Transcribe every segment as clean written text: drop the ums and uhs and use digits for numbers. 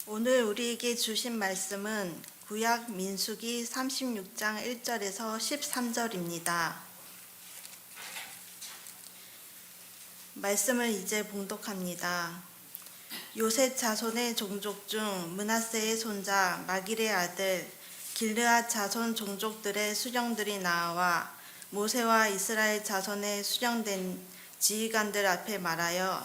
오늘 우리에게 주신 말씀은 구약 민수기 36장 1절에서 13절입니다. 말씀을 이제 봉독합니다. 요셉 자손의 종족 중 므낫세의 손자 마길의 아들 길르앗 자손 종족들의 수령들이 나와 모세와 이스라엘 자손의 수령된 지휘관들 앞에 말하여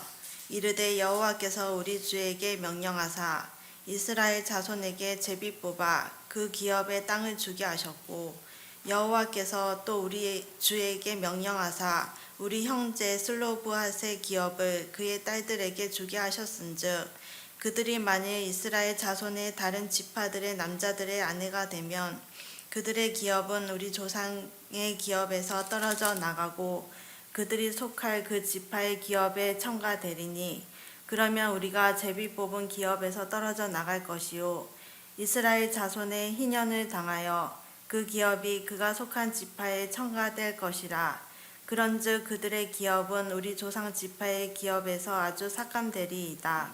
이르되 여호와께서 우리 주에게 명령하사 이스라엘 자손에게 제비 뽑아 그 기업의 땅을 주게 하셨고 여호와께서 또 우리 주에게 명령하사 우리 형제 슬로브핫의 기업을 그의 딸들에게 주게 하셨은즉 그들이 만일 이스라엘 자손의 다른 지파들의 남자들의 아내가 되면 그들의 기업은 우리 조상의 기업에서 떨어져 나가고 그들이 속할 그 지파의 기업에 첨가되리니 그러면 우리가 제비 뽑은 기업에서 떨어져 나갈 것이요 이스라엘 자손의 희년을 당하여 그 기업이 그가 속한 지파에 첨가될 것이라. 그런즉 그들의 기업은 우리 조상 지파의 기업에서 아주 삭감되리이다.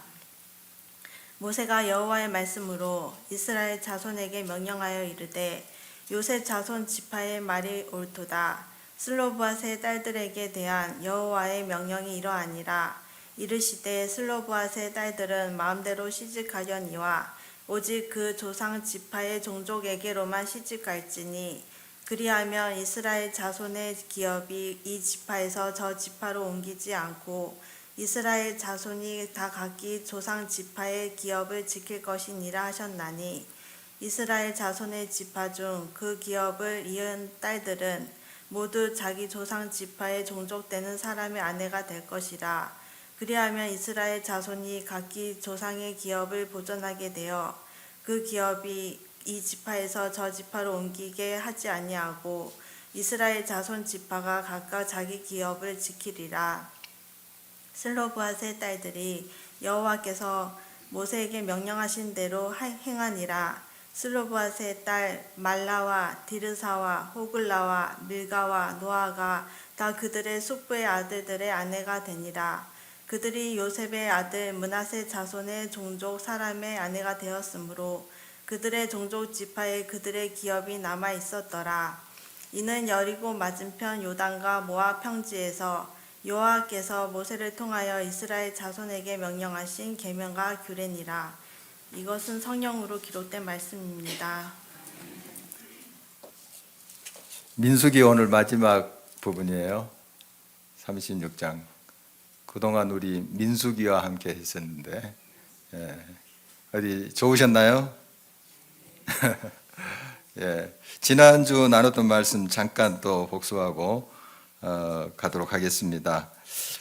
모세가 여호와의 말씀으로 이스라엘 자손에게 명령하여 이르되 요셉 자손 지파의 말이 옳도다. 슬로브핫의 딸들에게 대한 여호와의 명령이 이러하니라. 이르시되 슬로브핫의 딸들은 마음대로 시집가려니와 오직 그 조상 지파의 종족에게로만 시집갈지니 그리하면 이스라엘 자손의 기업이 이 지파에서 저 지파로 옮기지 않고 이스라엘 자손이 다 각기 조상 지파의 기업을 지킬 것이니라 하셨나니 이스라엘 자손의 지파 중 그 기업을 이은 딸들은 모두 자기 조상 지파에 종족되는 사람의 아내가 될 것이라. 그리하면 이스라엘 자손이 각기 조상의 기업을 보존하게 되어 그 기업이 이 지파에서 저 지파로 옮기게 하지 아니하고 이스라엘 자손 지파가 각각 자기 기업을 지키리라. 슬로브핫의 딸들이 여호와께서 모세에게 명령하신 대로 행하니라. 슬로브핫의 딸 말라와 디르사와 호글라와 밀가와 노아가 다 그들의 숙부의 아들들의 아내가 되니라. 그들이 요셉의 아들 므낫세 자손의 종족 사람의 아내가 되었으므로 그들의 종족 지파에 그들의 기업이 남아 있었더라. 이는 여리고 맞은편 요단과 모압 평지에서 여호와께서 모세를 통하여 이스라엘 자손에게 명령하신 계명과 규례니라. 이것은 성경으로 기록된 말씀입니다. 민수기 오늘 마지막 부분이에요. 36장. 그동안 우리 민수기와 함께 했었는데 어디 좋으셨나요? 예, 지난주 나눴던 말씀 잠깐 또 복습하고 가도록 하겠습니다.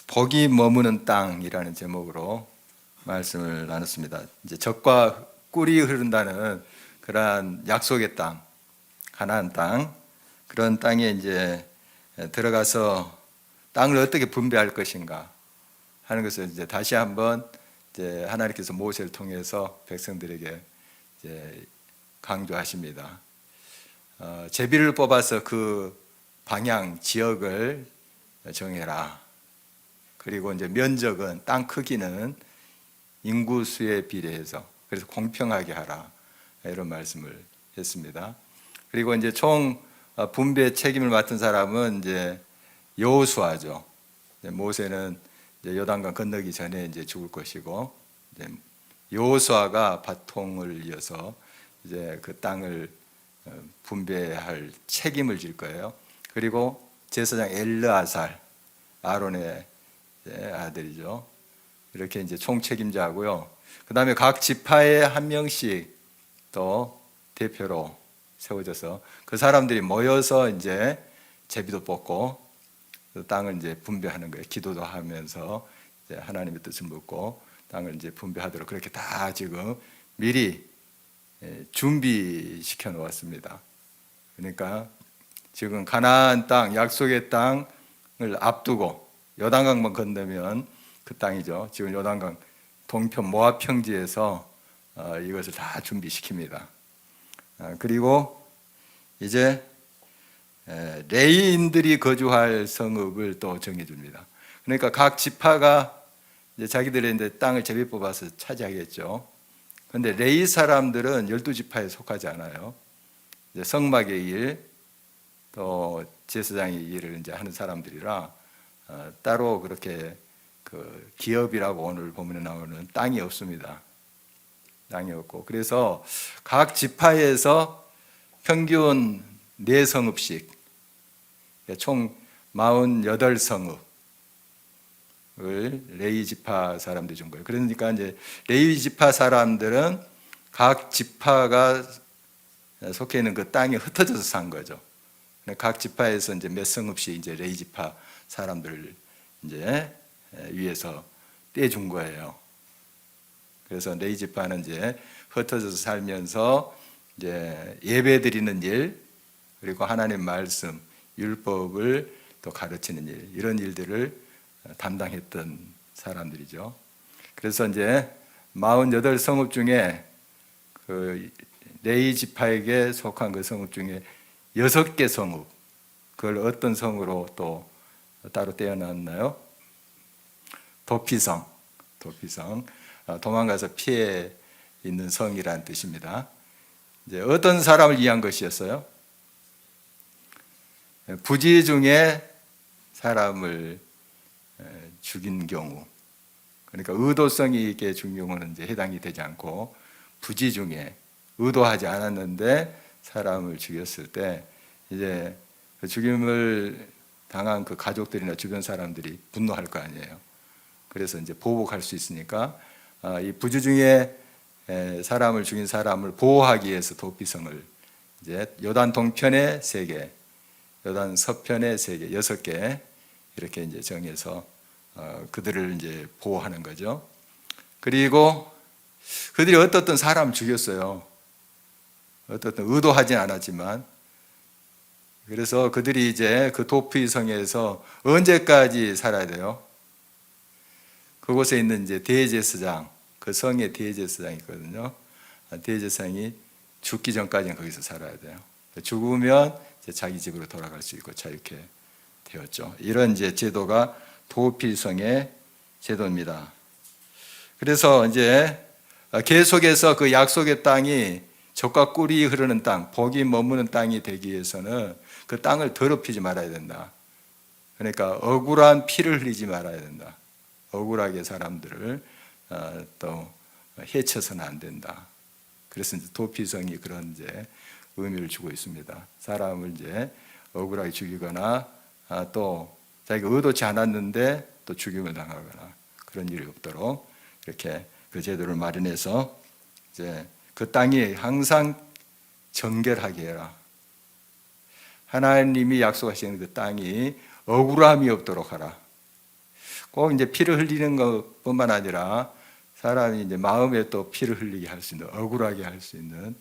복이 머무는 땅이라는 제목으로 말씀을 나눴습니다. 이제 젖과 꿀이 흐른다는 그러한 약속의 땅, 가나안 땅, 그런 땅에 이제 들어가서 땅을 어떻게 분배할 것인가 하는 것을 이제 다시 한번 이제 하나님께서 모세를 통해서 백성들에게 이제 강조하십니다. 제비를 뽑아서 그 방향 지역을 정해라. 그리고 이제 면적은 땅 크기는 인구수에 비례해서 그래서 공평하게 하라 이런 말씀을 했습니다. 그리고 이제 총 분배 책임을 맡은 사람은 이제 여호수아죠. 모세는 이제 요단강 건너기 전에 이제 죽을 것이고 여호수아가 바통을 이어서 이제 그 땅을 분배할 책임을 질 거예요. 그리고 제사장 엘르아살, 아론의 아들이죠. 이렇게 이제 총책임자고요. 그 다음에 각 지파에 한 명씩 또 대표로 세워져서 그 사람들이 모여서 이제 제비도 뽑고 그 땅을 이제 분배하는 거예요. 기도도 하면서 이제 하나님의 뜻을 묻고 땅을 이제 분배하도록 그렇게 다 지금 미리 준비시켜 놓았습니다. 그러니까 지금 가나안 땅, 약속의 땅을 앞두고 요단강만 건너면 그 땅이죠. 지금 요단강 동편 모압 평지에서 이것을 다 준비시킵니다. 그리고 이제 레위인들이 거주할 성읍을 또 정해줍니다. 그러니까 각 지파가 이제 자기들의 이제 땅을 제비 뽑아서 차지하겠죠. 그런데 레위 사람들은 12지파에 속하지 않아요. 이제 성막의 일, 또 제사장의 일을 이제 하는 사람들이라 따로 그렇게 그 기업이라고 오늘 본문에 나오는 땅이 없습니다. 땅이 없고, 그래서 각 지파에서 평균 4성읍씩 총 48성읍을 레위 지파 사람들이 준 거예요. 그러니까 이제 레위 지파 사람들은 각 지파가 속해 있는 그 땅에 흩어져서 산 거죠. 각 지파에서 이제 몇 성읍씩 이제 레위 지파 사람들을 이제 위해서 떼준 거예요. 그래서 레위 지파는 이제 흩어져서 살면서 이제 예배 드리는 일, 그리고 하나님 말씀, 율법을 또 가르치는 일, 이런 일들을 담당했던 사람들이죠. 그래서 이제 48성읍 중에 그 레위 지파에게 속한 그 성읍 중에 6개 성읍, 그걸 어떤 성으로 또 따로 떼어놨나요? 도피성, 도망가서 피해 있는 성이라는 뜻입니다. 이제 어떤 사람을 위한 것이었어요? 부지 중에 사람을 죽인 경우, 그러니까 의도성이 있게 죽인 경우는 이제 해당이 되지 않고, 부지 중에 의도하지 않았는데 사람을 죽였을 때 이제 그 죽임을 당한 그 가족들이나 주변 사람들이 분노할 거 아니에요. 그래서 이제 보복할 수 있으니까 이 부지 중에 사람을 죽인 사람을 보호하기 위해서 도피성을 이제 요단 동편에 3개, 요단 서편에 3개, 6개 이렇게 이제 정해서 그들을 이제 보호하는 거죠. 그리고 그들이 어떻든 사람을 죽였어요. 어떻든 의도하진 않았지만. 그래서 그들이 이제 그 도피성에서 언제까지 살아야 돼요? 그곳에 있는 이제 대제사장, 그 성에 대제사장이 있거든요. 대제사장이 죽기 전까지는 거기서 살아야 돼요. 죽으면 이제 자기 집으로 돌아갈 수 있고 자유케 되었죠. 이런 이제 제도가 도피성의 제도입니다. 그래서 이제 계속해서 그 약속의 땅이 젖과 꿀이 흐르는 땅, 복이 머무는 땅이 되기 위해서는 그 땅을 더럽히지 말아야 된다. 그러니까 억울한 피를 흘리지 말아야 된다. 억울하게 사람들을 또 해쳐서는 안 된다. 그래서 이제 도피성이 그런 이제 의미를 주고 있습니다. 사람을 이제 억울하게 죽이거나 또 자기가 의도치 않았는데 또 죽임을 당하거나 그런 일이 없도록 이렇게 그 제도를 마련해서 이제 그 땅이 항상 정결하게 해라. 하나님이 약속하시는 그 땅이 억울함이 없도록 하라. 꼭 이제 피를 흘리는 것뿐만 아니라 사람이 이제 마음에 또 피를 흘리게 할 수 있는, 억울하게 할 수 있는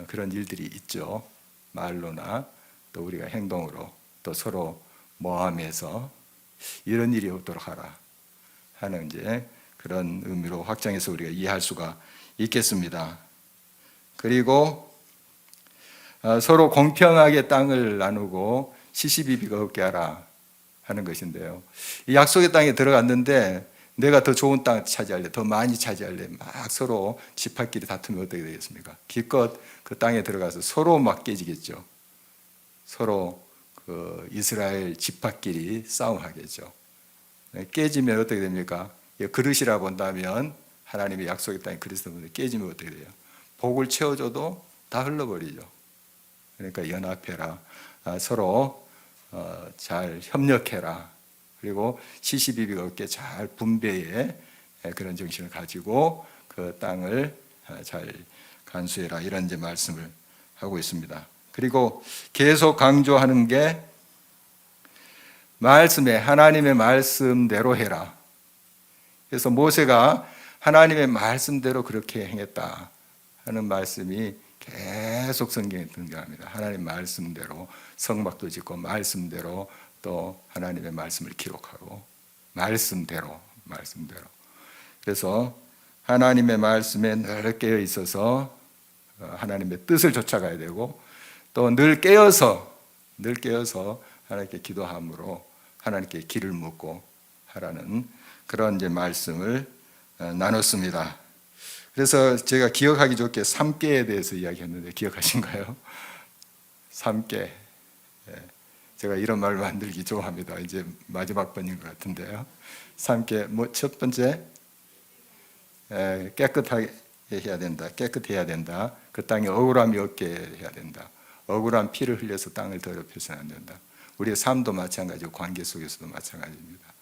그런 일들이 있죠. 말로나 또 우리가 행동으로 또 서로 모함해서 이런 일이 없도록 하라 하는 이제 그런 의미로 확장해서 우리가 이해할 수가 있겠습니다. 그리고 서로 공평하게 땅을 나누고 시시비비가 없게 하라 하는 것인데요. 이 약속의 땅에 들어갔는데 내가 더 좋은 땅 차지할래, 더 많이 차지할래, 막 서로 지파끼리 다투면 어떻게 되겠습니까? 기껏 그 땅에 들어가서 서로 막 깨지겠죠. 서로 그 이스라엘 지파끼리 싸움하겠죠. 깨지면 어떻게 됩니까? 그릇이라 본다면 하나님의 약속의 땅에 그리스도인들 깨지면 어떻게 돼요? 복을 채워줘도 다 흘러버리죠. 그러니까 연합해라, 서로 잘 협력해라, 그리고 시시비비가 없게 잘 분배해 그런 정신을 가지고 그 땅을 잘 간수해라, 이런 이제 말씀을 하고 있습니다. 그리고 계속 강조하는 게 말씀에 하나님의 말씀대로 해라. 그래서 모세가 하나님의 말씀대로 그렇게 행했다 하는 말씀이 계속 성경에 등장합니다. 하나님 말씀대로 성막도 짓고 말씀대로 또 하나님의 말씀을 기록하고 말씀대로. 그래서 하나님의 말씀에 늘 깨어 있어서 하나님의 뜻을 쫓아가야 되고 또 늘 깨어서 하나님께 기도함으로 하나님께 길을 묻고 하라는 그런 이제 말씀을 나눴습니다. 그래서 제가 기억하기 좋게 3깨에 대해서 이야기했는데 기억하신가요? 3깨. 제가 이런 말 만들기 좋아합니다. 이제 마지막 번인 것 같은데요. 3깨. 뭐 첫 번째, 깨끗하게 해야 된다. 깨끗해야 된다. 그 땅에 억울함이 없게 해야 된다. 억울한 피를 흘려서 땅을 더럽혀서는 안 된다. 우리의 삶도 마찬가지고 관계 속에서도 마찬가지입니다.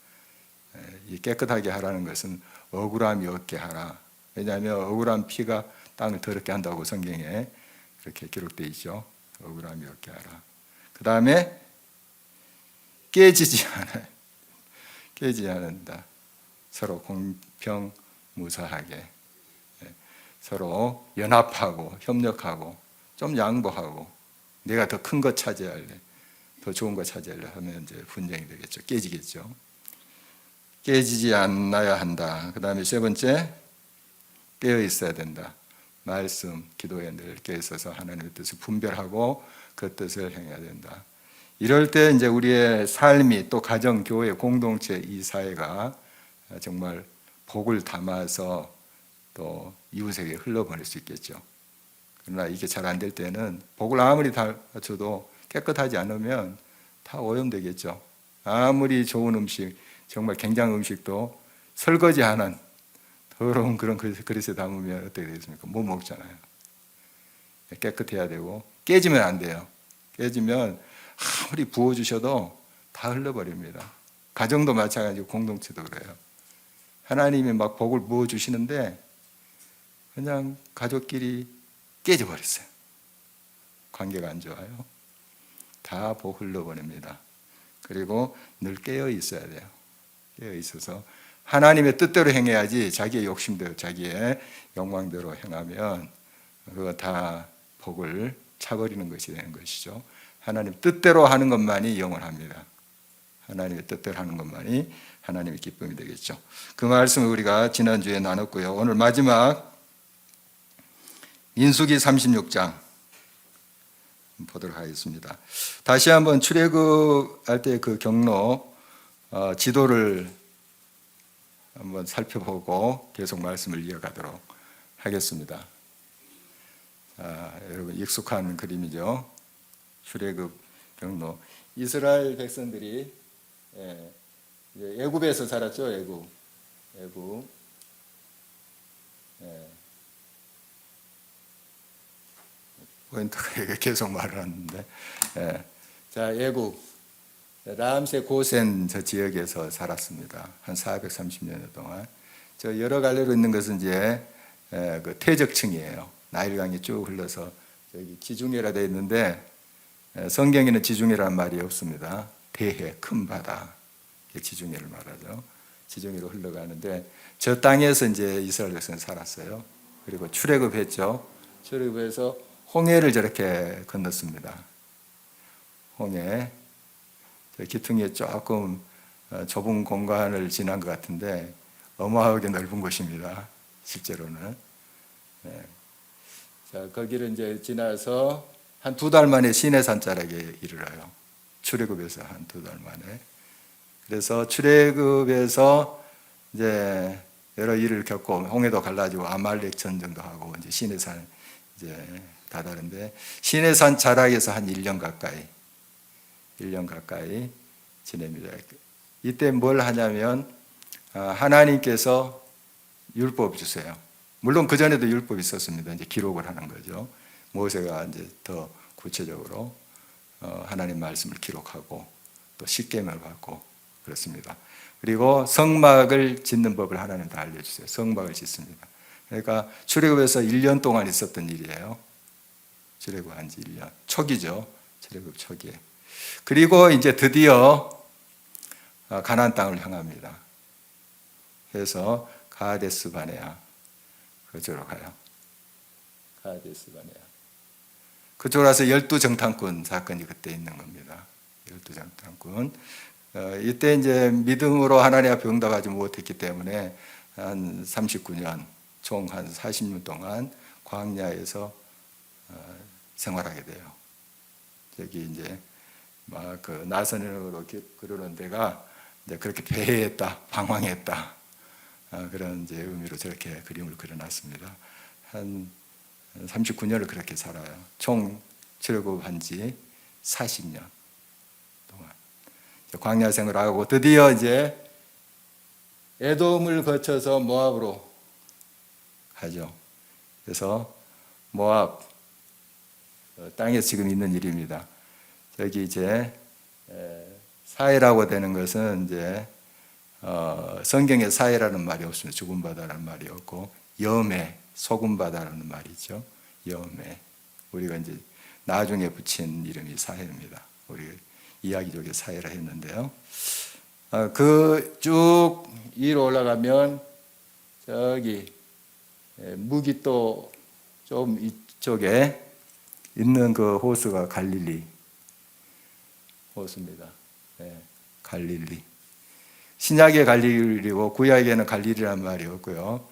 이 깨끗하게 하라는 것은 억울함이 없게 하라. 왜냐하면 억울한 피가 땅을 더럽게 한다고 성경에 그렇게 기록되어 있죠. 억울함이 없게 하라. 그 다음에 깨지지 않는다. 서로 공평무사하게 서로 연합하고 협력하고 좀 양보하고 내가 더 큰 거 차지할래, 더 좋은 거 차지할래 하면 이제 분쟁이 되겠죠. 깨지겠죠. 깨지지 않아야 한다. 그 다음에 세 번째, 깨어 있어야 된다. 말씀, 기도에 늘 깨어 있어서 하나님의 뜻을 분별하고 그 뜻을 행해야 된다. 이럴 때 이제 우리의 삶이 또 가정, 교회, 공동체, 이 사회가 정말 복을 담아서 또 이웃에게 흘러보낼 수 있겠죠. 그러나 이게 잘 안 될 때는 복을 아무리 담아줘도 깨끗하지 않으면 다 오염되겠죠. 아무리 좋은 음식, 정말 굉장한 음식도 설거지하는 더러운 그런 그릇에 담으면 어떻게 되겠습니까? 못 먹잖아요. 깨끗해야 되고 깨지면 안 돼요. 깨지면 아무리 부어주셔도 다 흘러버립니다. 가정도 마찬가지고 공동체도 그래요. 하나님이 막 복을 부어주시는데 그냥 가족끼리 깨져버렸어요. 관계가 안 좋아요. 다 복 흘러보냅니다. 그리고 늘 깨어 있어야 돼요. 깨어 있어서 하나님의 뜻대로 행해야지 자기의 욕심대로 자기의 욕망대로 행하면 그거 다 복을 차버리는 것이 되는 것이죠. 하나님 뜻대로 하는 것만이 영원합니다. 하나님의 뜻대로 하는 것만이 하나님의 기쁨이 되겠죠. 그 말씀을 우리가 지난주에 나눴고요. 오늘 마지막 민수기 36장 보도록 하겠습니다. 다시 한번 출애굽할 때 그 경로 지도를 한번 살펴보고 계속 말씀을 이어가도록 하겠습니다. 여러분 익숙한 그림이죠. 출애굽 경로. 이스라엘 백성들이 애굽에서 살았죠. 애굽. 포인트가 계속 말을 하는데, 자 애굽 람세 고센 저 지역에서 살았습니다. 한 430년 동안. 저 여러 갈래로 있는 것은 이제 그 퇴적층이에요. 나일강이 쭉 흘러서 여기 지중해라 되어 있는데 성경에는 지중해라는 말이 없습니다. 대해, 큰 바다, 지중해를 말하죠. 지중해로 흘러가는데 저 땅에서 이제 이스라엘 백성은 살았어요. 그리고 출애굽했죠. 출애굽해서 홍해를 저렇게 건넜습니다. 홍해. 기퉁이에 조금 좁은 공간을 지난 것 같은데 어마어마하게 넓은 곳입니다. 실제로는. 자, 거기를 이제 지나서 한 2달 만에 시내산 자락에 이르러요. 출애굽에서 한 2달 만에. 그래서 출애굽에서 이제 여러 일을 겪고 홍해도 갈라지고 아말렉 전쟁도 하고 이제 시내산 이제 다다른데 시내산 자락에서 한 1년 가까이 지냅니다. 이때 뭘 하냐면 하나님께서 율법 주세요. 물론 그 전에도 율법이 있었습니다. 이제 기록을 하는 거죠. 모세가 이제 더 구체적으로 하나님 말씀을 기록하고 또 십계명을 받고 그렇습니다. 그리고 성막을 짓는 법을 하나님 다 알려주세요. 성막을 짓습니다. 그러니까 출애굽에서 1년 동안 있었던 일이에요. 출애굽한 지 1년. 초기죠. 출애굽 초기에. 그리고 이제 드디어 가나안 땅을 향합니다. 그래서 가데스 바네아 그쪽으로 가요. 가데스 바네아. 그쪽으로 가서 12정탐꾼 사건이 그때 있는 겁니다. 12정탐꾼. 이때 이제 믿음으로 하나님 앞에 응답하지 못했기 때문에 한 39년, 총 한 40년 동안 광야에서 생활하게 돼요. 저기 이제 막 그 나선으로 그러는 데가 이제 그렇게 배회했다, 방황했다. 그런 이제 의미로 저렇게 그림을 그려놨습니다. 한 39년을 그렇게 살아요. 총 출애굽한 지 40년 동안 광야 생활하고 드디어 이제 에돔을 거쳐서 모압으로 가죠. 그래서 모압 땅에 지금 있는 일입니다. 저기 이제 사해라고 되는 것은 이제 성경에 사해라는 말이 없습니다. 죽은 바다라는 말이 없고 염해, 소금 바다라는 말이죠. 염해. 우리가 이제 나중에 붙인 이름이 사해입니다. 우리 이야기 쪽에 사해라 했는데요. 그 쭉 위로 올라가면 저기 무기또 좀 이쪽에 있는 그 호수가 갈릴리 호수입니다. 갈릴리. 신약의 갈릴리고 구약에는 갈릴리라는 말이 없고요.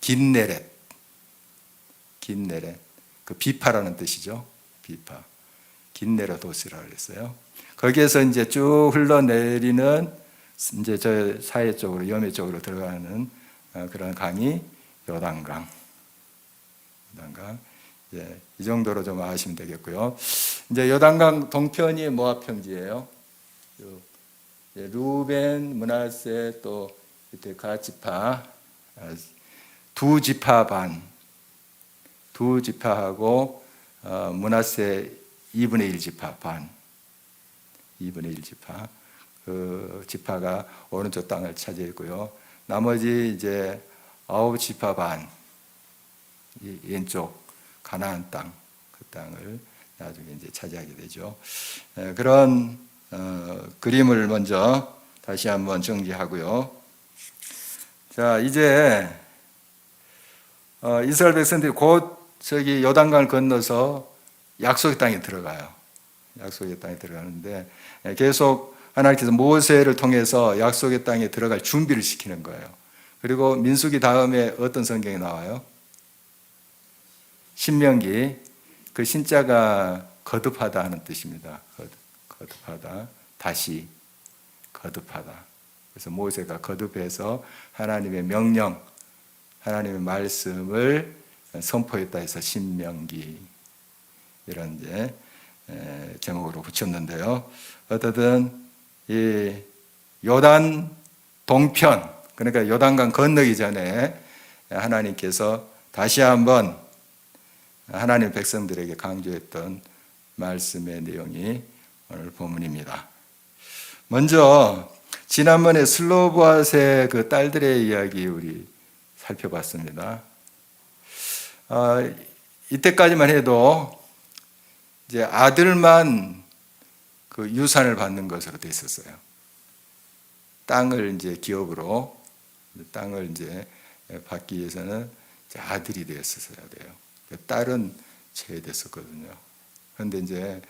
긴네렛, 그 비파라는 뜻이죠. 비파, 긴네렛 호수라고 그랬어요. 거기에서 이제 쭉 흘러내리는 이제 저 사해 쪽으로 염해 쪽으로 들어가는 그런 강이 요단강. 이 정도로 좀 아시면 되겠고요. 이제 요단강 동편이 모압 평지예요. 루벤, 므낫세 또 밑에 갓지파 두 지파하고 므낫세 2분의 1 지파 반, 2분의 1 지파 그 지파가 오른쪽 땅을 차지했고요. 나머지 이제 9지파 반 왼쪽 가나안 땅, 그 땅을 나중에 이제 차지하게 되죠. 그런 그림을 먼저 다시 한번 정리하고요. 자, 이제 이스라엘 백성들이 곧 저기 요단강을 건너서 약속의 땅에 들어가요. 약속의 땅에 들어가는데 계속 하나님께서 모세를 통해서 약속의 땅에 들어갈 준비를 시키는 거예요. 그리고 민수기 다음에 어떤 성경이 나와요? 신명기. 그 신자가 거듭하다 하는 뜻입니다. 거듭하다. 다시 거듭하다. 그래서 모세가 거듭해서 하나님의 명령, 하나님의 말씀을 선포했다 해서 신명기 이런 이제 제목으로 붙였는데요. 어쨌든 이 요단 동편, 그러니까 요단강 건너기 전에 하나님께서 다시 한번 하나님 백성들에게 강조했던 말씀의 내용이 오늘 본문입니다. 먼저 지난번에 슬로보앗의 그 딸들의 이야기 우리 살펴봤습니다. 이때까지만 해도 이제 아들만 그 유산을 받는 것으로 돼 있었어요. 땅을 이제 기업으로 땅을 이제 받기 위해서는 이제 아들이 되었어야 돼요. 딸은 제외됐었거든요. 그런데 이제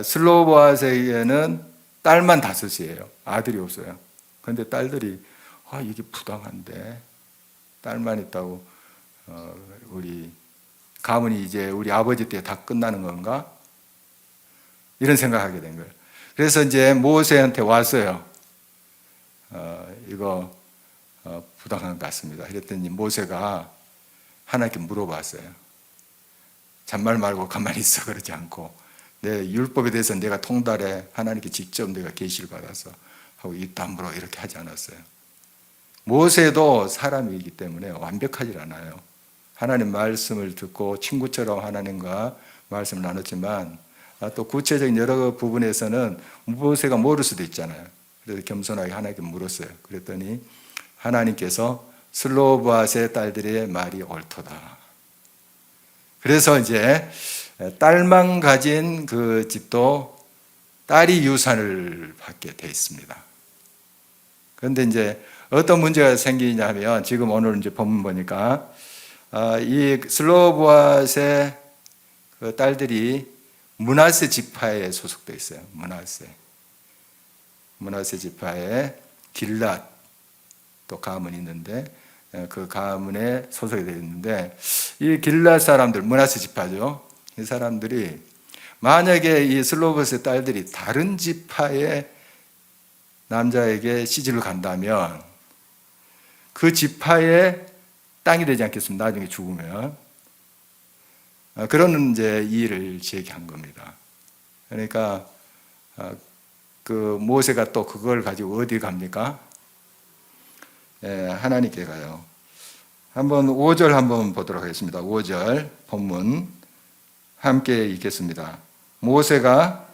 슬로보앗에게는 딸만 5이에요. 아들이 없어요. 그런데 딸들이 이게 부당한데 딸만 있다고 우리 가문이 이제 우리 아버지 때 다 끝나는 건가? 이런 생각하게 된 거예요. 그래서 이제 모세한테 왔어요. 이거 부당한 것 같습니다. 그랬더니 모세가 하나님께 물어봤어요. 잔말 말고 가만히 있어 그러지 않고 내 율법에 대해서 내가 통달해 하나님께 직접 내가 계시를 받아서 하고 입담으로 이렇게 하지 않았어요. 모세도 사람이기 때문에 완벽하지 않아요. 하나님 말씀을 듣고 친구처럼 하나님과 말씀을 나눴지만 또 구체적인 여러 부분에서는 모세가 모를 수도 있잖아요. 그래서 겸손하게 하나님께 물었어요. 그랬더니 하나님께서 슬로보앗의 딸들의 말이 옳도다. 그래서 이제 딸만 가진 그 집도 딸이 유산을 받게 돼 있습니다. 그런데 이제 어떤 문제가 생기냐면 지금 오늘 이제 본문 보니까 이 슬로보앗의 그 딸들이 므낫세 지파에 소속되어 있어요. 므낫세 지파에 길랏 또 가문이 있는데 그 가문에 소속이 되어 있는데 이 길랏 사람들, 므낫세 지파죠. 이 사람들이 만약에 이 슬로보스의 딸들이 다른 지파의 남자에게 시집을 간다면 그 지파의 땅이 되지 않겠습니까? 나중에 죽으면. 그런 이제 이의를 제기한 겁니다. 그러니까 그 모세가 또 그걸 가지고 어디 갑니까? 하나님께 가요. 한번 5절 한번 보도록 하겠습니다. 5절 본문 함께 읽겠습니다. 모세가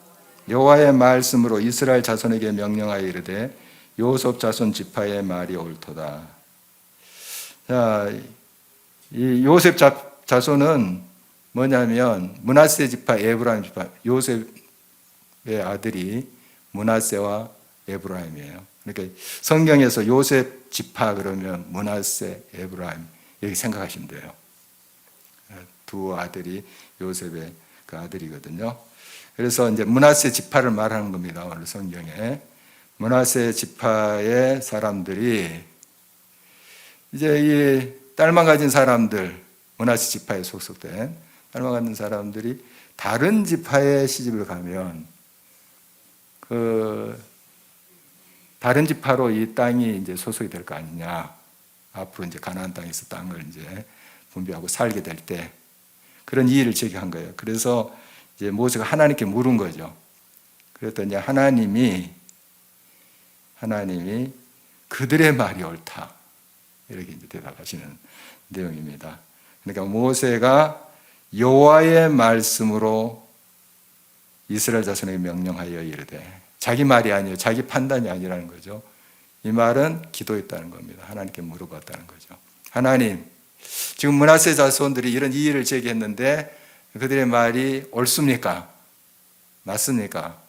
여호와의 말씀으로 이스라엘 자손에게 명령하여 이르되 요셉 자손 지파의 말이 옳도다. 자, 이 요셉 자손은 뭐냐면 므낫세 지파, 에브라임 지파, 요셉의 아들이 므낫세와 에브라임이에요. 그러니까 성경에서 요셉 지파 그러면 므낫세, 에브라임 이렇게 생각하시면 돼요. 두 아들이 요셉의 그 아들이거든요. 그래서 이제 므낫세 지파를 말하는 겁니다. 오늘 성경에 므낫세 지파의 사람들이 이제 이 딸만 가진 사람들, 므낫세 지파에 속속된 딸만 가진 사람들이 다른 지파에 시집을 가면 그 다른 지파로 이 땅이 이제 소속이 될 거 아니냐. 앞으로 이제 가나안 땅에서 땅을 이제 분배하고 살게 될 때 그런 이의를 제기한 거예요. 그래서 이제 모세가 하나님께 물은 거죠. 그랬더니 하나님이 그들의 말이 옳다. 이렇게 이제 대답하시는 내용입니다. 그러니까 모세가 여호와의 말씀으로 이스라엘 자손에게 명령하여 이르되 자기 말이 아니에요. 자기 판단이 아니라는 거죠. 이 말은 기도했다는 겁니다. 하나님께 물어봤다는 거죠. 하나님, 지금 므낫세 자손들이 이런 이의를 제기했는데 그들의 말이 옳습니까? 맞습니까?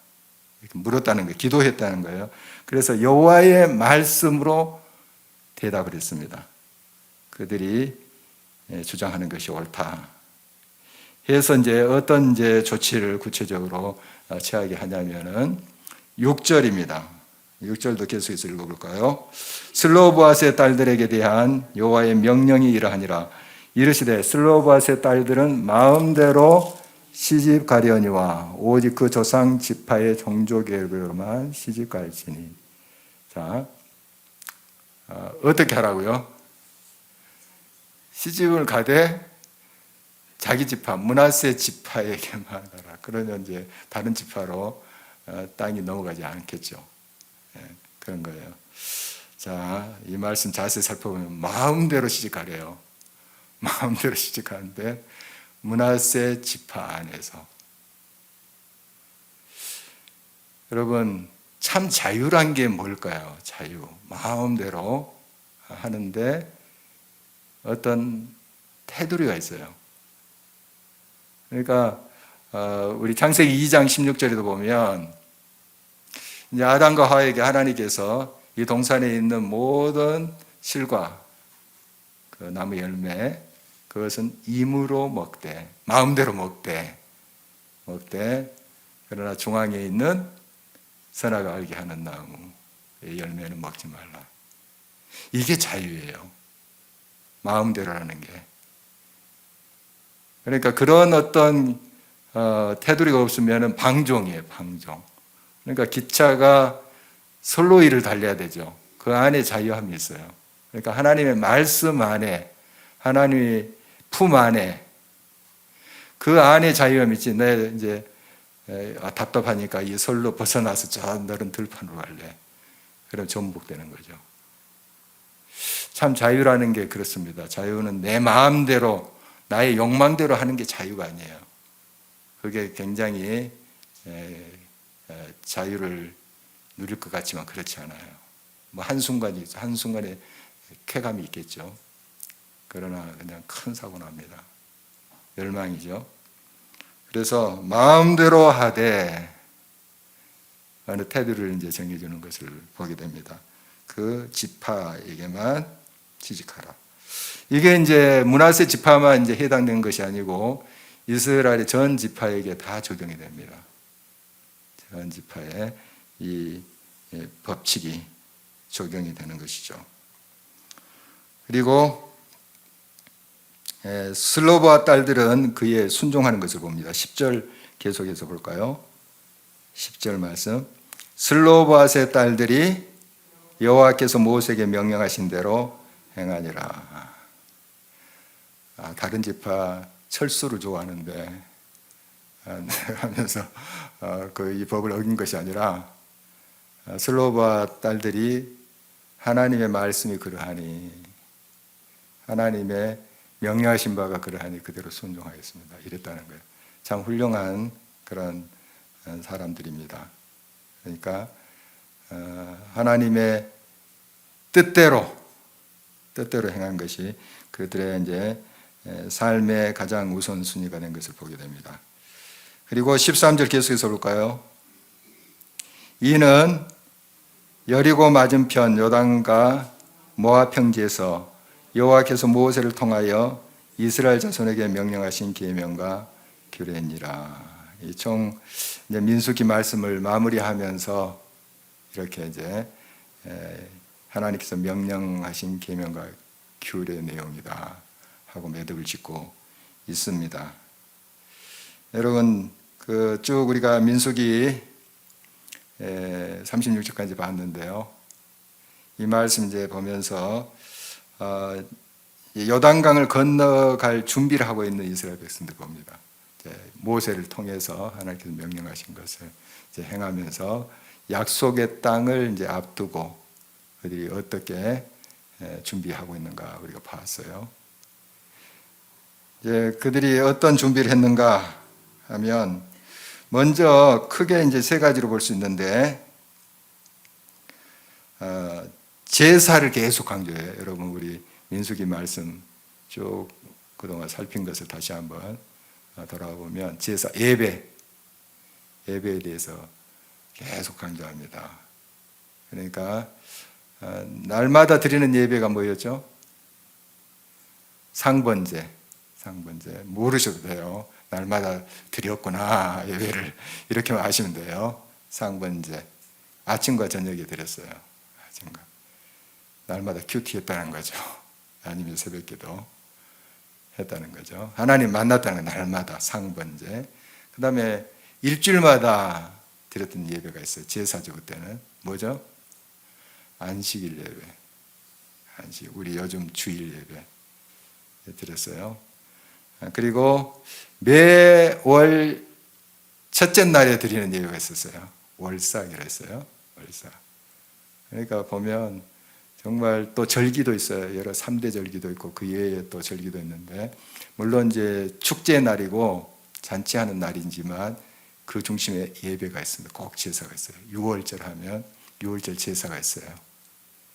이렇게 물었다는 거예요. 기도했다는 거예요. 그래서 여호와의 말씀으로 대답을 했습니다. 그들이 주장하는 것이 옳다. 해서 이제 어떤 이제 조치를 구체적으로 취하게 하냐면은 6절입니다. 6절도 계속해서 읽어볼까요? 슬로보앗의 딸들에게 대한 여호와의 명령이 이러하니라. 이르시되 슬로보앗의 딸들은 마음대로 시집 가려니와 오직 그 조상 지파의 종족에게로만 시집 갈지니. 자, 어떻게 하라고요? 시집을 가되 자기 지파, 므낫세 지파에게만 하라. 그러면 이제 다른 지파로 땅이 넘어가지 않겠죠. 그런 거예요. 자, 이 말씀 자세히 살펴보면 마음대로 시집가래요. 마음대로 시집가는데 므낫세 지파 안에서. 여러분, 참 자유란 게 뭘까요? 자유. 마음대로 하는데 어떤 테두리가 있어요. 그러니까 우리 창세기 2장 16절에도 보면 이제 아담과 하와에게 하나님께서 이 동산에 있는 모든 실과 그 나무 열매 그것은 임으로 먹되 마음대로 먹되 그러나 중앙에 있는 선악을 알게 하는 나무의 열매는 먹지 말라. 이게 자유예요. 마음대로라는 게. 그러니까 그런 어떤 테두리가 없으면 방종이에요. 방종. 그러니까 기차가 선로위를 달려야 되죠. 그 안에 자유함이 있어요. 그러니까 하나님의 말씀 안에, 하나님의 품 안에, 그 안에 자유함이 있지. 내 이제 답답하니까 이 선로 벗어나서 저 넓은 들판으로 갈래. 그럼 전복되는 거죠. 참 자유라는 게 그렇습니다. 자유는 내 마음대로, 나의 욕망대로 하는 게 자유가 아니에요. 그게 굉장히 자유를 누릴 것 같지만 그렇지 않아요. 뭐 한순간에 쾌감이 있겠죠. 그러나 그냥 큰 사고 납니다. 멸망이죠. 그래서 마음대로 하되 어느 테두리를 이제 정해주는 것을 보게 됩니다. 그 지파에게만 취직하라. 이게 이제 므낫세 지파만 이제 해당된 것이 아니고 이스라엘의 전 지파에게 다 적용이 됩니다. 전 지파에 이 법칙이 적용이 되는 것이죠. 그리고 슬로보아 딸들은 그에 순종하는 것을 봅니다. 10절 계속해서 볼까요? 10절 말씀. 슬로보아의 딸들이 여호와께서 모세에게 명령하신 대로 행하니라. 다른 지파 철수를 좋아하는데 하면서 이 법을 어긴 것이 아니라 슬로바 딸들이 하나님의 말씀이 그러하니, 하나님의 명령하신 바가 그러하니 그대로 순종하겠습니다. 이랬다는 거예요. 참 훌륭한 그런 사람들입니다. 그러니까 하나님의 뜻대로 행한 것이 그들의 이제 삶의 가장 우선순위가 된 것을 보게 됩니다. 그리고 13절 계속해서 볼까요? 이는 여리고 맞은편 요단과 모압 평지에서 여호와께서 모세를 통하여 이스라엘 자손에게 명령하신 계명과 규례니라. 총 이제 민수기 말씀을 마무리하면서 이렇게 이제 하나님께서 명령하신 계명과 규례 내용이다 하고 매듭을 짓고 있습니다. 여러분 쭉 우리가 민수기 36절까지 봤는데요. 이 말씀 이제 보면서 요단강을 건너갈 준비를 하고 있는 이스라엘 백성들 봅니다. 모세를 통해서 하나님께서 명령하신 것을 이제 행하면서 약속의 땅을 이제 앞두고 그들이 어떻게 준비하고 있는가 우리가 봤어요. 이제 그들이 어떤 준비를 했는가 하면 먼저 크게 이제 세 가지로 볼 수 있는데 제사를 계속 강조해요. 여러분 우리 민수기 말씀 쭉 그동안 살핀 것을 다시 한번 돌아와 보면 제사, 예배에 대해서 계속 강조합니다. 그러니까 날마다 드리는 예배가 뭐였죠? 상번제. 모르셔도 돼요. 날마다 드렸구나 예배를 이렇게만 하시면 돼요. 상번제 아침과 저녁에 드렸어요. 아침과 날마다 큐티했다는 거죠. 아니면 새벽기도 했다는 거죠. 하나님 만났다는 건 날마다 상번제. 그 다음에 일주일마다 드렸던 예배가 있어요. 제사죠. 그때는 뭐죠? 안식일 예배. 안식. 우리 요즘 주일 예배 드렸어요. 그리고 매월 첫째 날에 드리는 예배가 있었어요. 월삭이라 했어요. 월삭. 그러니까 보면 정말 또 절기도 있어요. 여러 3대 절기도 있고 그 외에 또 절기도 있는데 물론 이제 축제 날이고 잔치하는 날이지만 그 중심에 예배가 있습니다. 꼭 제사가 있어요. 6월절 하면 6월절 제사가 있어요.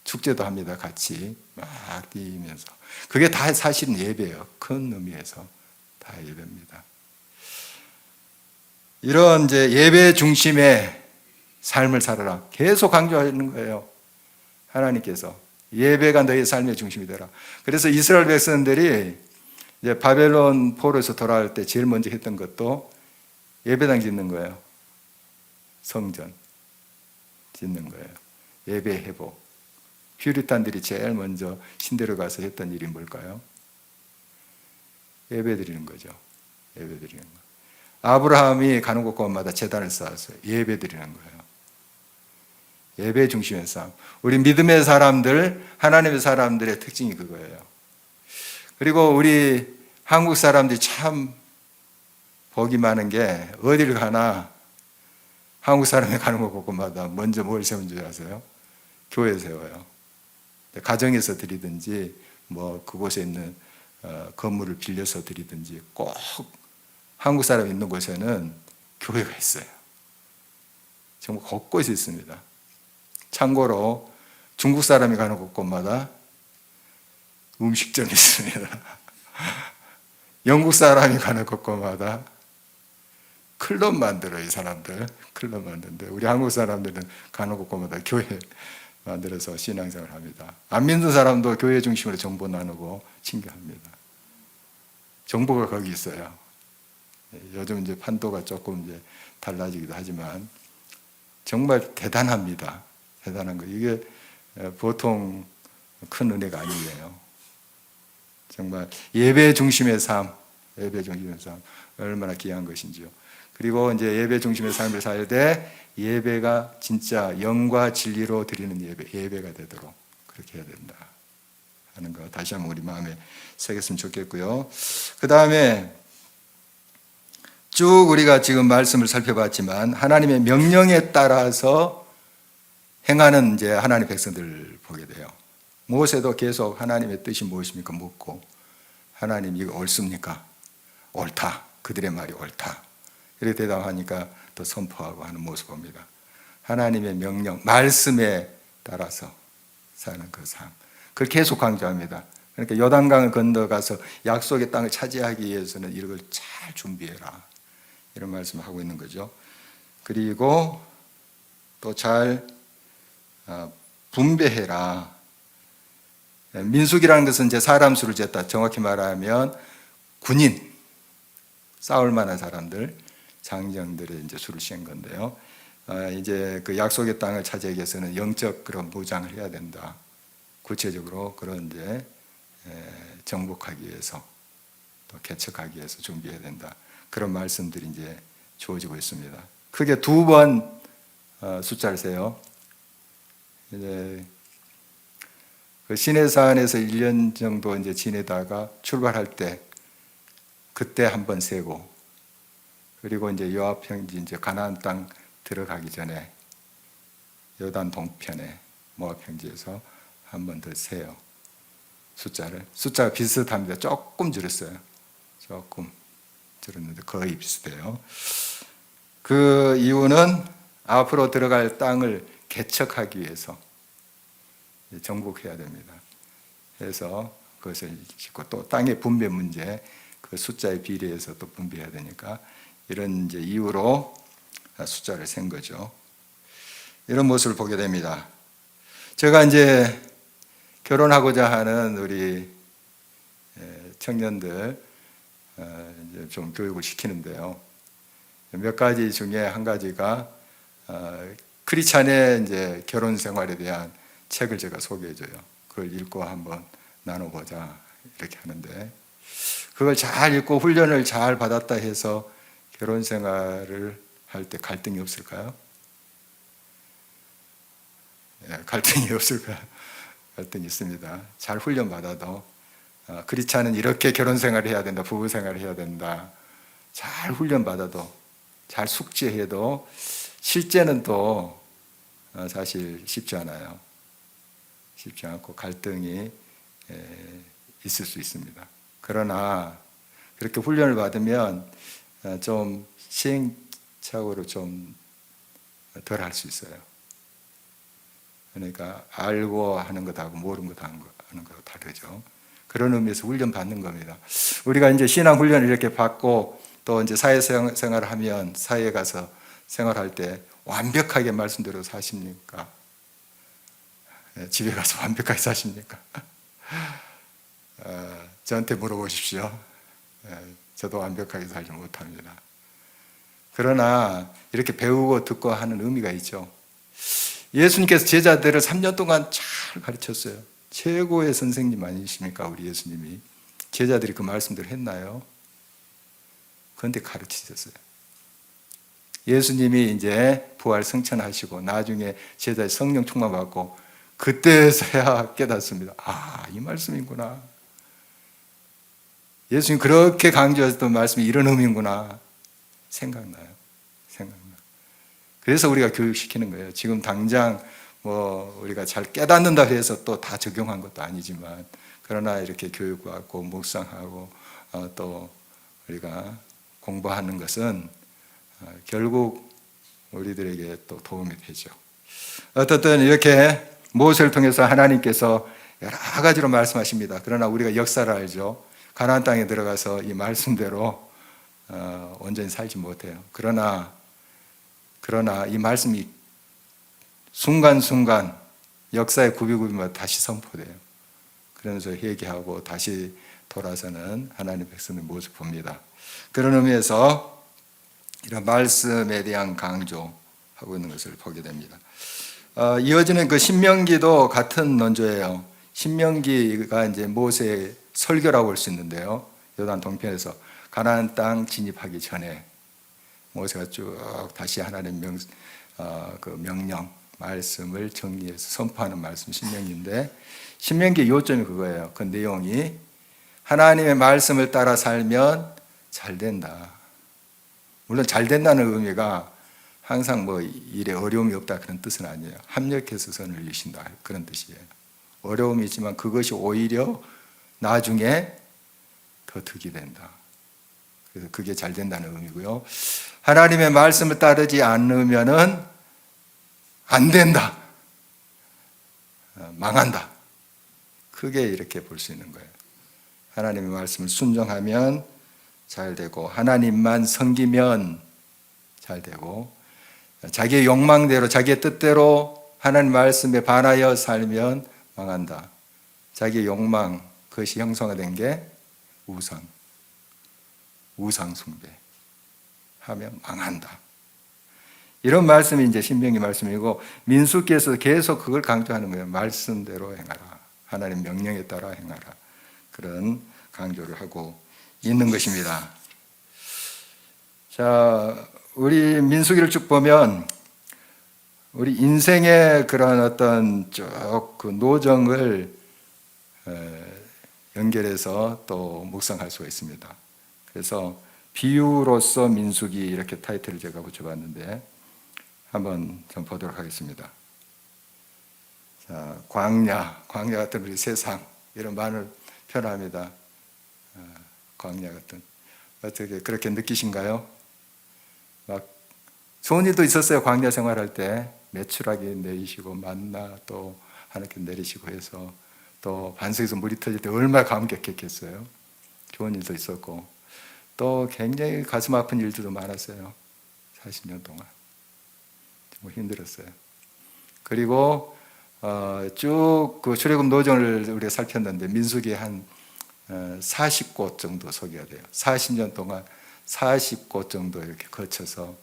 축제도 합니다. 같이 막 뛰면서. 그게 다 사실은 예배예요. 큰 의미에서 다 예배입니다. 이런 이제 예배 중심의 삶을 살아라. 계속 강조하는 거예요. 하나님께서 예배가 너희 삶의 중심이 되라. 그래서 이스라엘 백성들이 이제 바벨론 포로에서 돌아올 때 제일 먼저 했던 것도 예배당 짓는 거예요. 성전 짓는 거예요. 예배 회복. 퓨리탄들이 제일 먼저 신대로 가서 했던 일이 뭘까요? 예배 드리는 거죠. 예배 드리는 거. 아브라함이 가는 곳곳마다 제단을 쌓았어요. 예배 드리는 거예요. 예배 중심의 삶. 우리 믿음의 사람들, 하나님의 사람들의 특징이 그거예요. 그리고 우리 한국 사람들이 참 복이 많은 게 어디를 가나 한국 사람이 가는 곳곳마다 먼저 뭘 세운 줄 아세요? 교회 세워요. 가정에서 드리든지 뭐 그곳에 있는 건물을 빌려서 드리든지 꼭 한국 사람이 있는 곳에는 교회가 있어요. 정말 곳곳에 있습니다. 참고로 중국 사람이 가는 곳곳마다 음식점이 있습니다. 영국 사람이 가는 곳곳마다 클럽 만들어요. 이 사람들 클럽 만드는데 우리 한국 사람들은 가는 곳곳마다 교회 만들어서 신앙생활을 합니다. 안 믿는 사람도 교회 중심으로 정보 나누고 친교합니다. 정보가 거기 있어요. 요즘 이제 판도가 조금 이제 달라지기도 하지만 정말 대단합니다. 대단한 거. 이게 보통 큰 은혜가 아니에요. 정말 예배 중심의 삶, 예배 중심의 삶 얼마나 귀한 것인지요. 그리고 이제 예배 중심의 삶을 살 때 예배가 진짜 영과 진리로 드리는 예배가 되도록 그렇게 해야 된다 하는 거 다시 한번 우리 마음에 새겼으면 좋겠고요. 그 다음에 쭉 우리가 지금 말씀을 살펴봤지만 하나님의 명령에 따라서 행하는 이제 하나님의 백성들을 보게 돼요. 모세도 계속 하나님의 뜻이 무엇입니까? 묻고 하나님 이거 옳습니까? 옳다. 그들의 말이 옳다. 이렇게 대답하니까 또 선포하고 하는 모습 봅니다. 하나님의 명령, 말씀에 따라서 사는 그 삶. 그걸 계속 강조합니다. 그러니까 요단강을 건너가서 약속의 땅을 차지하기 위해서는 이걸 잘 준비해라. 이런 말씀을 하고 있는 거죠. 그리고 또 잘 분배해라. 민수기라는 것은 이제 사람 수를 쟀다. 정확히 말하면 군인, 싸울 만한 사람들, 장정들의 이제 수를 잰 건데요. 이제 그 약속의 땅을 차지하기 위해서는 영적 그런 무장을 해야 된다. 구체적으로 그런 이제 정복하기 위해서 또 개척하기 위해서 준비해야 된다. 그런 말씀들이 이제 주어지고 있습니다. 크게 2번 숫자를 세요. 이제 그 시내산에서 1년 정도 이제 지내다가 출발할 때 그때 한번 세고, 그리고 이제 요압 평지 이제 가나안 땅 들어가기 전에 요단 동편에 모압 평지에서 한 번 더 세요. 숫자가 비슷합니다. 조금 줄였어요. 조금 줄였는데 거의 비슷해요. 그 이유는 앞으로 들어갈 땅을 개척하기 위해서 정복해야 됩니다. 그래서 그것을 짓고 또 땅의 분배 문제, 그 숫자에 비례해서 또 분배해야 되니까 이런 이제 이유로 숫자를 센 거죠. 이런 모습을 보게 됩니다. 제가 이제 결혼하고자 하는 우리 청년들 이제 좀 교육을 시키는데요. 몇 가지 중에 한 가지가 크리스찬의 이제 결혼 생활에 대한 책을 제가 소개해줘요. 그걸 읽고 한번 나눠보자 이렇게 하는데, 그걸 잘 읽고 훈련을 잘 받았다 해서 결혼 생활을 할 때 갈등이 없을까요? 갈등이 없을까요? 갈등이 있습니다. 잘 훈련 받아도 크리스찬은 이렇게 결혼 생활을 해야 된다, 부부 생활을 해야 된다. 잘 훈련 받아도, 잘 숙지해도 실제는 또 사실 쉽지 않아요. 쉽지 않고 갈등이 있을 수 있습니다. 그러나 그렇게 훈련을 받으면 좀 시행착오를 좀 덜 할 수 있어요. 그러니까 알고 하는 것하고 모르는 것 하는 것하고 다르죠. 그런 의미에서 훈련 받는 겁니다. 우리가 이제 신앙 훈련을 이렇게 받고 또 이제 사회생활을 하면 사회에 가서 생활할 때 완벽하게 말씀대로 사십니까? 집에 가서 완벽하게 사십니까? 저한테 물어보십시오. 저도 완벽하게 살지 못합니다. 그러나 이렇게 배우고 듣고 하는 의미가 있죠. 예수님께서 제자들을 3년 동안 잘 가르쳤어요. 최고의 선생님 아니십니까? 우리 예수님이. 제자들이 그 말씀대로 했나요? 그런데 가르치셨어요. 예수님이 이제 부활 승천하시고 나중에 제자의 성령 충만 받고 그때서야 깨닫습니다. 아, 이 말씀이구나. 예수님 그렇게 강조하셨던 말씀이 이런 의미구나. 생각나요. 그래서 우리가 교육시키는 거예요. 지금 당장 뭐 우리가 잘 깨닫는다 해서 또 다 적용한 것도 아니지만, 그러나 이렇게 교육받고 묵상하고 또 우리가 공부하는 것은 결국 우리들에게 또 도움이 되죠. 어떻든 이렇게 모세를 통해서 하나님께서 여러 가지로 말씀하십니다. 그러나 우리가 역사를 알죠. 가나안 땅에 들어가서 이 말씀대로 온전히 살지 못해요. 그러나 이 말씀이 순간순간 역사의 구비구비마다 다시 선포돼요. 그러면서 회개하고 다시 돌아서는 하나님의 백성의 모습을 봅니다. 그런 의미에서 이런 말씀에 대한 강조하고 있는 것을 보게 됩니다. 이어지는 그 신명기도 같은 논조예요. 신명기가 이제 모세의 설교라고 볼 수 있는데요. 요단 동편에서 가나안 땅 진입하기 전에 모세가 쭉 다시 하나님 그 명령 말씀을 정리해서 선포하는 말씀 신명기인데, 신명기 요점이 그거예요. 그 내용이 하나님의 말씀을 따라 살면 잘 된다. 물론 잘 된다는 의미가 항상 뭐 일에 어려움이 없다 그런 뜻은 아니에요. 합력해서 선을 이루신다 그런 뜻이에요. 어려움이 있지만 그것이 오히려 나중에 더 득이 된다. 그래서 그게 잘 된다는 의미고요. 하나님의 말씀을 따르지 않으면은 안 된다. 망한다. 크게 이렇게 볼 수 있는 거예요. 하나님의 말씀을 순종하면 잘 되고 하나님만 섬기면 잘 되고 자기의 욕망대로 자기의 뜻대로 하나님 말씀에 반하여 살면 망한다. 자기의 욕망 그것이 형성화된 게 우상 숭배 하면 망한다. 이런 말씀이 이제 신명기 말씀이고 민수기에서 계속 그걸 강조하는 거예요. 말씀대로 행하라. 하나님 명령에 따라 행하라. 그런 강조를 하고 있는 것입니다. 자, 우리 민수기를 쭉 보면 우리 인생의 그런 어떤 쭉 그 노정을 연결해서 또 묵상할 수가 있습니다. 그래서 비유로서 민수기 이렇게 타이틀을 제가 붙여봤는데 한번 좀 보도록 하겠습니다. 자, 광야 같은 우리 세상 이런 말을 표현합니다. 광야 같은 어떻게 그렇게 느끼신가요? 막 좋은 일도 있었어요. 광야 생활할 때 메추라기 내리시고 만나 또 하나님께 내리시고 해서 또 반석에서 물이 터질 때 얼마나 감격했겠어요. 좋은 일도 있었고 또 굉장히 가슴 아픈 일들도 많았어요. 40년 동안 정말 힘들었어요. 그리고 쭉 그 출애굽 노정을 우리가 살폈는데 민수기 한 40곳 정도 소개가 돼요. 40년 동안 40곳 정도 이렇게 거쳐서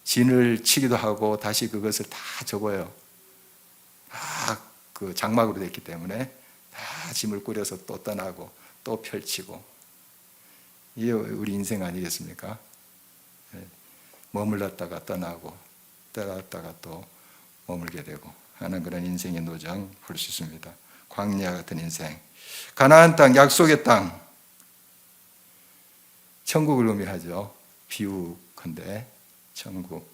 진을 치기도 하고 다시 그것을 다 접어요. 다 그 장막으로 됐기 때문에 다 짐을 꾸려서 또 떠나고 또 펼치고 이게 우리 인생 아니겠습니까? 머물렀다가 떠나고 떠났다가 또 머물게 되고 하는 그런 인생의 노정 볼 수 있습니다. 광야 같은 인생. 가나안 땅, 약속의 땅. 천국을 의미하죠. 비유컨대 천국.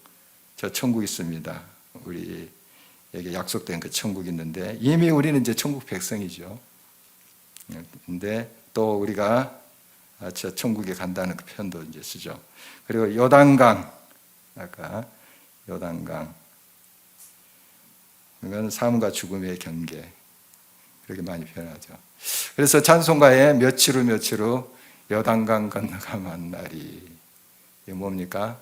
저 천국 있습니다. 우리에게 약속된 그 천국이 있는데 이미 우리는 이제 천국 백성이죠. 근데 또 우리가 저 천국에 간다는 그 표현도 이제 쓰죠. 그리고 요단강. 아까 요단강. 이건 삶과 죽음의 경계. 그렇게 많이 표현하죠. 그래서 찬송가에 며칠 후 요단강 건너가 만나리. 이게 뭡니까?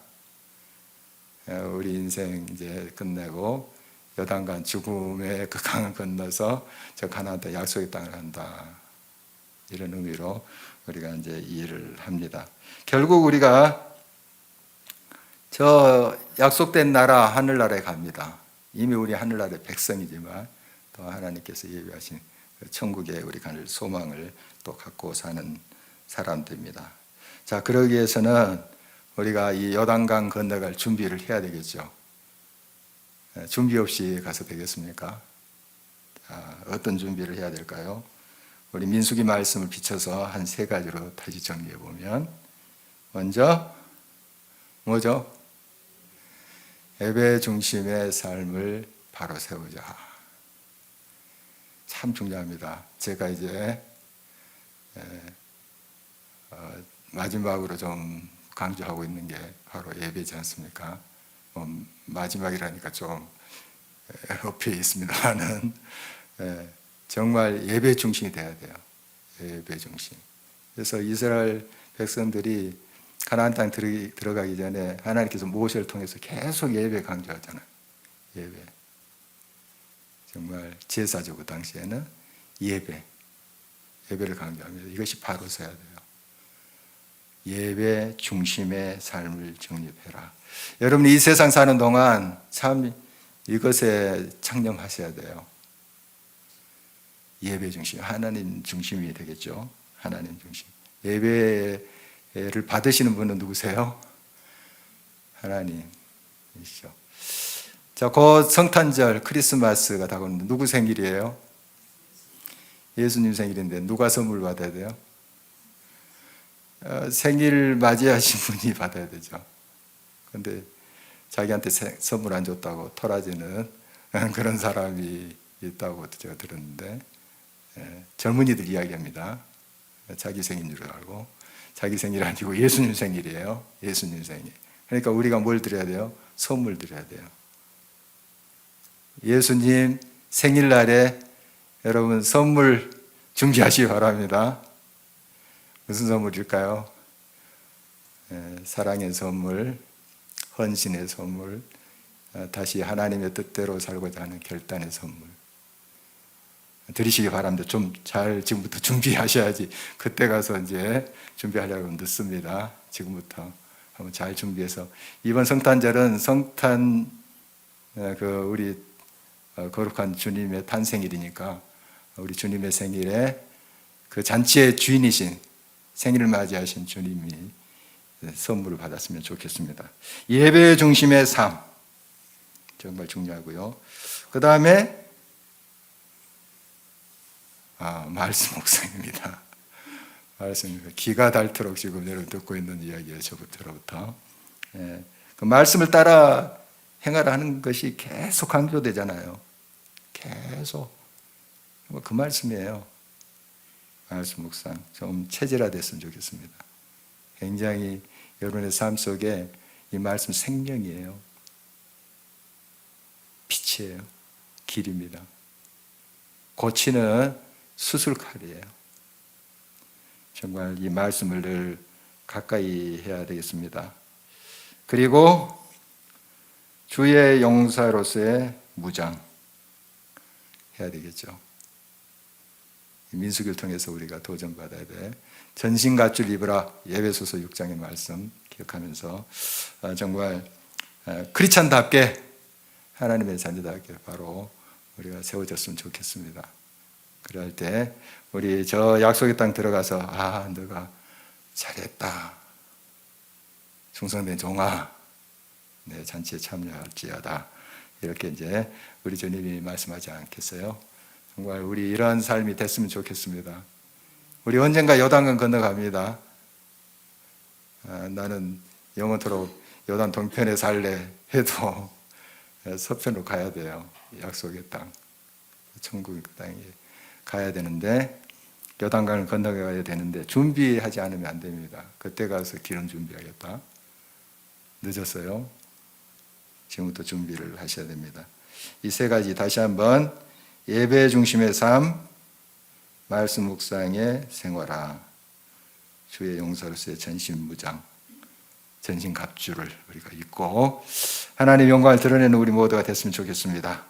우리 인생 이제 끝내고 요단강 죽음의 그 강을 건너서 저 가나안 땅 약속의 땅을 간다. 이런 의미로 우리가 이제 이해를 합니다. 결국 우리가 저 약속된 나라 하늘나라에 갑니다. 이미 우리 하늘나라의 백성이지만 또 하나님께서 예비하신 천국에 우리 갈 소망을 또 갖고 사는 사람들입니다. 자, 그러기 위해서는 우리가 이 요단강 건너갈 준비를 해야 되겠죠. 준비 없이 가서 되겠습니까? 자, 어떤 준비를 해야 될까요? 우리 민수기 말씀을 비춰서 한 3가지로 다시 정리해 보면 먼저 뭐죠? 예배 중심의 삶을 바로 세우자. 참 중요합니다. 제가 이제 마지막으로 좀 강조하고 있는 게 바로 예배지 않습니까? 마지막이라니까 좀 엎여 있습니다만은 정말 예배 중심이 돼야 돼요. 예배 중심. 그래서 이스라엘 백성들이 가나안 땅 들어가기 전에 하나님께서 모세를 통해서 계속 예배 강조하잖아요. 예배. 정말 제사죠. 그 당시에는 예배를 강조합니다. 이것이 바로 서야 돼요. 예배 중심의 삶을 정립해라. 여러분이 이 세상 사는 동안 참 이것에 창념하셔야 돼요. 예배 중심, 하나님 중심이 되겠죠. 하나님 중심. 예배를 받으시는 분은 누구세요? 하나님이시죠. 자, 곧 성탄절 크리스마스가 다가오는데 누구 생일이에요? 예수님 생일인데 누가 선물 받아야 돼요? 생일 맞이하신 분이 받아야 되죠. 근데 자기한테 선물 안 줬다고 토라지는 그런 사람이 있다고 제가 들었는데, 젊은이들 이야기합니다. 자기 생일인 줄 알고. 자기 생일 아니고 예수님 생일이에요. 예수님 생일. 그러니까 우리가 뭘 드려야 돼요? 선물 드려야 돼요. 예수님 생일날에 여러분 선물 준비하시기 바랍니다. 무슨 선물일까요? 사랑의 선물, 헌신의 선물, 다시 하나님의 뜻대로 살고자 하는 결단의 선물 드리시기 바랍니다. 좀 잘 지금부터 준비하셔야지 그때 가서 이제 준비하려고 늦습니다. 지금부터 한번 잘 준비해서 이번 성탄절은 성탄 우리 거룩한 주님의 탄생일이니까 우리 주님의 생일에 그 잔치의 주인이신 생일을 맞이하신 주님이 선물을 받았으면 좋겠습니다. 예배 중심의 삶 정말 중요하고요. 그 다음에 말씀 묵상입니다. 말씀 기가 닳도록 지금 여러분 듣고 있는 이야기예요. 저부터로부터. 그 말씀을 따라 행하라 하는 것이 계속 강조되잖아요. 계속 그 말씀이에요. 말씀 묵상 좀 체질화됐으면 좋겠습니다. 굉장히 여러분의 삶 속에 이 말씀 생명이에요. 빛이에요. 길입니다. 고치는 수술칼이에요. 정말 이 말씀을 늘 가까이 해야 되겠습니다. 그리고 주의 용사로서의 무장 해야 되겠죠. 민수기를 통해서 우리가 도전받아야 돼. 전신갑주를 입으라. 에베소서 6장의 말씀 기억하면서 정말 크리스찬답게 하나님의 자녀답게 바로 우리가 세워졌으면 좋겠습니다. 그럴 때 우리 저 약속의 땅 들어가서 너가 잘했다. 충성된 종아, 내 잔치에 참여할지어다. 이렇게 이제 우리 주님이 말씀하지 않겠어요? 정말 우리 이런 삶이 됐으면 좋겠습니다. 우리 언젠가 요단강 건너갑니다. 나는 영원토록 요단 동편에 살래 해도 서편으로 가야 돼요. 약속의 땅, 천국의 땅에 가야 되는데 요단강을 건너가야 되는데 준비하지 않으면 안 됩니다. 그때 가서 기름 준비하겠다. 늦었어요. 지금부터 준비를 하셔야 됩니다. 이 세 가지 다시 한번 예배 중심의 삶, 말씀 묵상의 생활화, 주의 용사로서의 전신무장, 전신갑주를 우리가 입고 하나님의 영광을 드러내는 우리 모두가 됐으면 좋겠습니다.